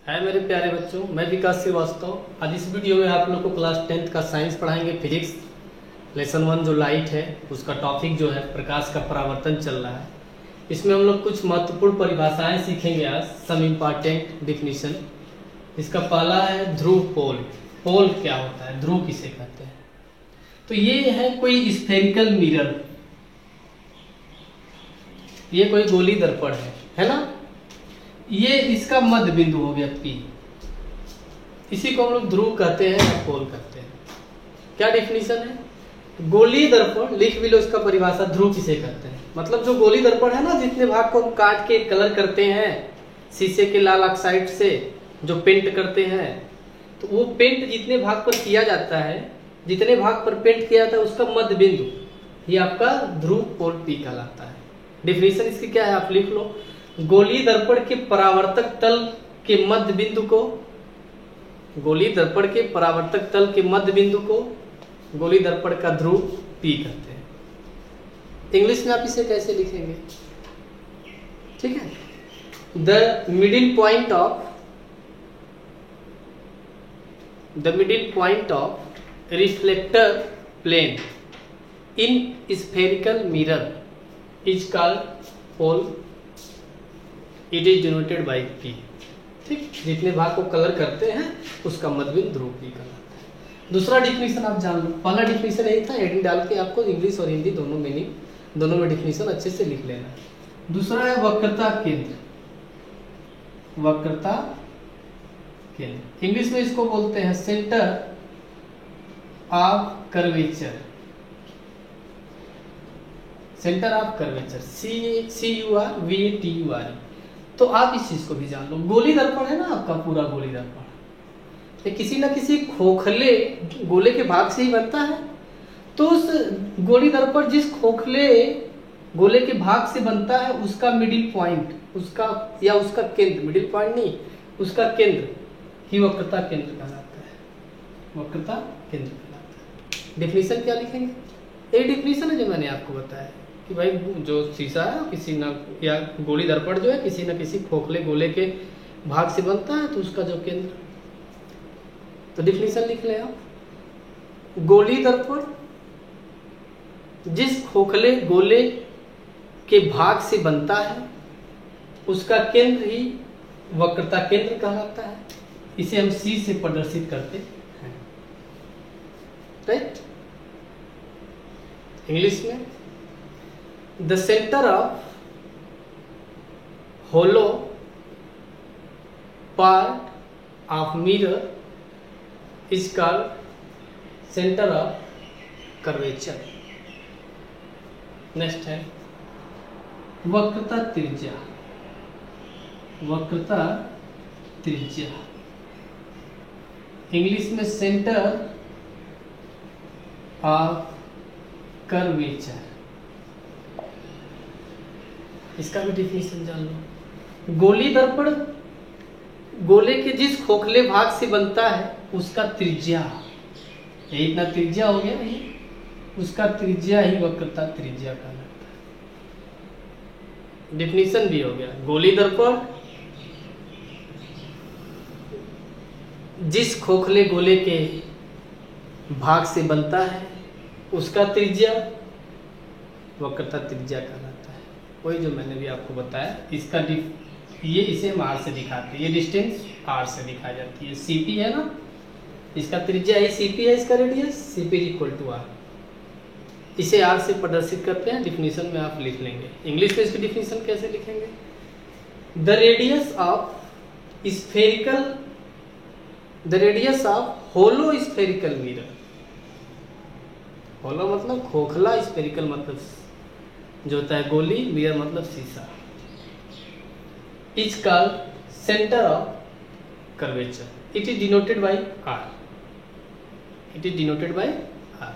है मेरे प्यारे बच्चों, मैं विकास श्रीवास्तव। आज इस वीडियो में आप लोग को क्लास 10th का साइंस पढ़ाएंगे। फिजिक्स लेसन 1 जो लाइट है उसका टॉपिक जो है प्रकाश का परावर्तन चल रहा है। इसमें हम लोग कुछ महत्वपूर्ण परिभाषाएं सीखेंगे आज, सम इम्पॉर्टेंट डिफिनीशन। इसका पहला है ध्रुव पोल। पोल क्या होता है, ध्रुव किसे कहते हैं? तो ये है कोई स्फेरिकल मिरर, ये कोई गोली दर्पण है ना। ये इसका मध्य बिंदु हो गया P, इसी को हम लोग ध्रुव कहते हैं या पोल कहते हैं। क्या डिफिनीशन है? गोली दर्पण, लिख भी लो इसका परिभाषा। ध्रुव किसे कहते हैं? मतलब जो गोली दर्पण है ना, जितने भाग को हम काट के कलर करते हैं शीशे के लाल ऑक्साइड से, जो पेंट करते हैं, तो वो पेंट जितने भाग पर किया जाता है, जितने भाग पर पेंट किया जाता है उसका मध्य बिंदु, ये आपका ध्रुव पोल P कहलाता है। डिफिनीशन इसकी क्या है, आप लिख लो। गोली दर्पण के परावर्तक तल के मध्य बिंदु को, गोली दर्पण के परावर्तक तल के मध्य बिंदु को गोली दर्पण का ध्रुव P कहते हैं। इंग्लिश में आप इसे कैसे लिखेंगे? ठीक है, the middle point of reflector plane in spherical mirror is called pole. It is denoted by P। ठीक, जितने भाग को कलर करते हैं उसका मध्यबिंदु ध्रुव P कहलाता है। दूसरा डिफिनीशन आप जान लो। पहला डिफिनीशन यही था, हेडिंग डाल के आपको इंग्लिश और हिंदी दोनों मीनिंग, दोनों में डिफिनीशन अच्छे से लिख लेना है। दूसरा है वक्रता केंद्र। वक्रता केंद्र, इंग्लिश में इसको बोलते हैं centre of curvature. Centre of curvature, CURVATURE। तो आप इस चीज को भी जान लो। गोली दर्पण है ना आपका, पूरा गोली दर्पण किसी न किसी खोखले गोले के भाग से ही बनता है। तो उस गोली दर्पण जिस खोखले गोले के भाग से बनता है उसका मिडिल पॉइंट, उसका या उसका केंद्र, मिडिल पॉइंट नहीं, उसका केंद्र ही वक्रता केंद्र कहलाता है। वक्रता केंद्र कहलाता है। डिफिनीशन क्या लिखेंगे? एक डिफिनीशन है जो मैंने आपको बताया कि भाई जो शीशा है किसी न, या गोली दर्पण जो है किसी न किसी खोखले गोले के भाग से बनता है, तो उसका जो केंद्र, तो डिफिनीशन लिख ले आप। गोली दर्पण जिस खोखले गोले के भाग से बनता है उसका केंद्र ही वक्रता केंद्र कहलाता है। इसे हम C से प्रदर्शित करते हैं। राइट, इंग्लिश में the center of hollow part of mirror is called center of curvature। Next है वक्रता त्रिज्या। वक्रता त्रिज्या, इंग्लिश में सेंटर ऑफ कर्वेचर। इसका भी डिफिनीशन जान लो। गोली दर्पण गोले के जिस खोखले भाग से बनता है उसका त्रिज्या, ये इतना त्रिज्या हो गया नहीं, उसका त्रिज्या ही वक्रता त्रिज्या कहलाता है। डिफिनीशन भी हो गया। गोली दर्पण जिस खोखले गोले के भाग से बनता है उसका त्रिज्या वक्रता त्रिज्या कहलाता है। वही जो मैंने भी आपको बताया। इसका ये इसे हम R से दिखाते हैं, ये डिस्टेंस R से दिखाई जाती है। CP है ना, इसका त्रिज्या ही CP है, इसका रेडियस CP = R। इसे R से प्रदर्शित करते हैं। डिफिनीशन में आप लिख लेंगे। इंग्लिश में इसकी डिफिनीशन कैसे लिखेंगे? The radius of hollow spherical mirror. Hollow मतलब खोखला, स्फेरिकल मतलब जो होता है गोली, मिरर मतलब शीशा। Is called centre of curvature. It is denoted by R। It is denoted by R।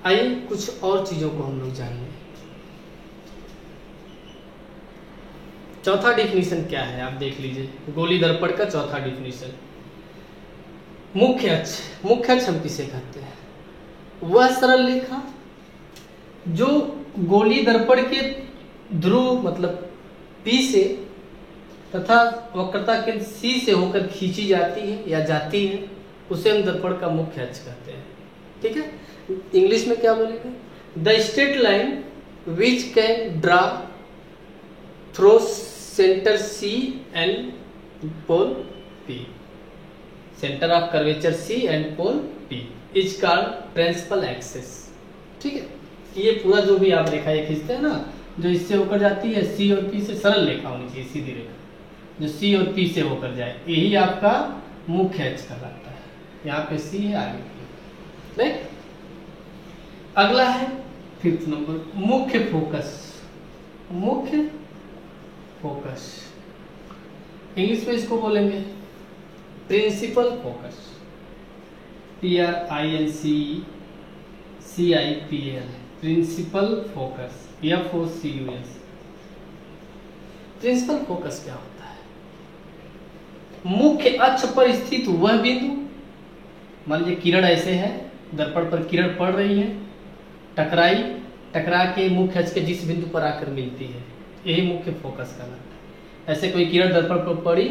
आइए कुछ और चीजों को हम लोग जानेंगे। चौथा डिफिनीशन क्या है आप देख लीजिए। गोली दर्पण का चौथा डिफिनीशन, मुख्य अक्ष। मुख्य अक्ष हम किसे कहते हैं? वह सरल रेखा जो गोली दर्पण के ध्रुव मतलब P से तथा वक्रता केंद्र C से होकर खींची जाती है या जाती है, उसे हम दर्पण का मुख्य अक्ष कहते हैं। ठीक है, इंग्लिश में क्या बोलेंगे? The straight line which can draw through centre C and pole P, centre of curvature C and pole P is called principal axis. ठीक है, ये पूरा जो भी आप रेखा ये खींचते हैं ना, जो इससे होकर जाती है C और P से, सरल रेखा होनी चाहिए, सीधी रेखा जो C और P से होकर जाए, यही आपका मुख्य अक्ष कहलाता है। यहाँ पे C है, आगे P। राइट, अगला है 5th नंबर, मुख्य फोकस। मुख्य फोकस इंग्लिश में इसको बोलेंगे principal focus, PRINCIPL, principal focus, FOCUS। Principal focus क्या होता है? मुख्य अक्ष पर स्थित वह बिंदु, मान लीजिए किरण ऐसे है, दर्पण पर किरण पड़ रही है, टकरा के मुख्य अक्ष के जिस बिंदु पर आकर मिलती है, यही मुख्य फोकस कहलाता है। ऐसे कोई किरण दर्पण पर पड़ी,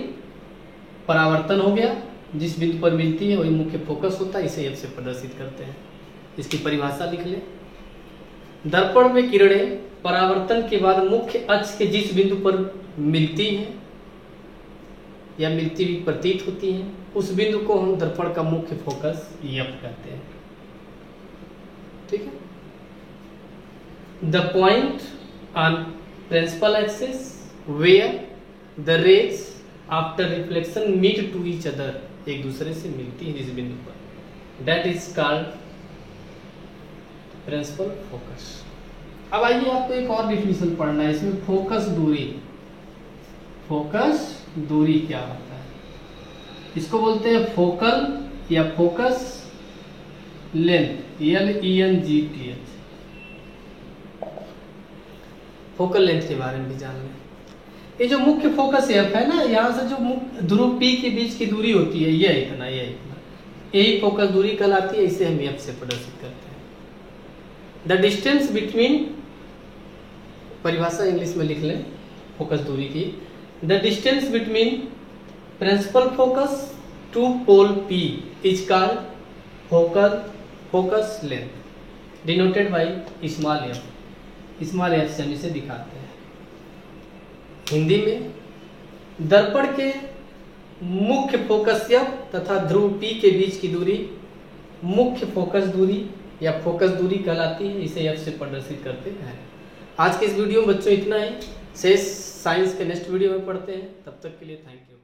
परावर्तन हो गया, जिस बिंदु पर मिलती है वही मुख्य फोकस होता है, इसे F से प्रदर्शित करते हैं। इसकी परिभाषा लिख ले। दर्पण में किरणें परावर्तन के बाद मुख्य अक्ष के जिस बिंदु पर मिलती हैं या मिलती हुई प्रतीत होती हैं, उस बिंदु को हम दर्पण का मुख्य फोकस F कहते हैं। ठीक है, the point on principal axis where the rays after reflection meet to each other, एक दूसरे से मिलती है जिस बिंदु पर, that is called principal focus. अब आइए आपको एक और डिफिनेशन पढ़ना है इसमें, फोकस दूरी। फोकस दूरी क्या होता है? इसको बोलते हैं फोकल या focus length, LENGTH। Focal length के बारे में भी जान लें। ये जो मुख्य फोकस F है ना, यहाँ से जो ध्रुव P के बीच की दूरी होती है, ये इतना, यही फोकस दूरी कहलाती है, इसे हम F से प्रदर्शित करते हैं। द डिस्टेंस बिटवीन, परिभाषा इंग्लिश में लिख लें फोकस दूरी की, the distance between principal focus to pole P is called focal focus length, denoted by small f। Small f से हम इसे दिखाते हैं। हिंदी में दर्पण के मुख्य फोकस F तथा ध्रुव P के बीच की दूरी मुख्य फोकस दूरी या फोकस दूरी कहलाती है, इसे F से प्रदर्शित करते हैं। आज के इस वीडियो में बच्चों इतना ही, शेष साइंस के नेक्स्ट वीडियो में पढ़ते हैं। तब तक के लिए थैंक यू।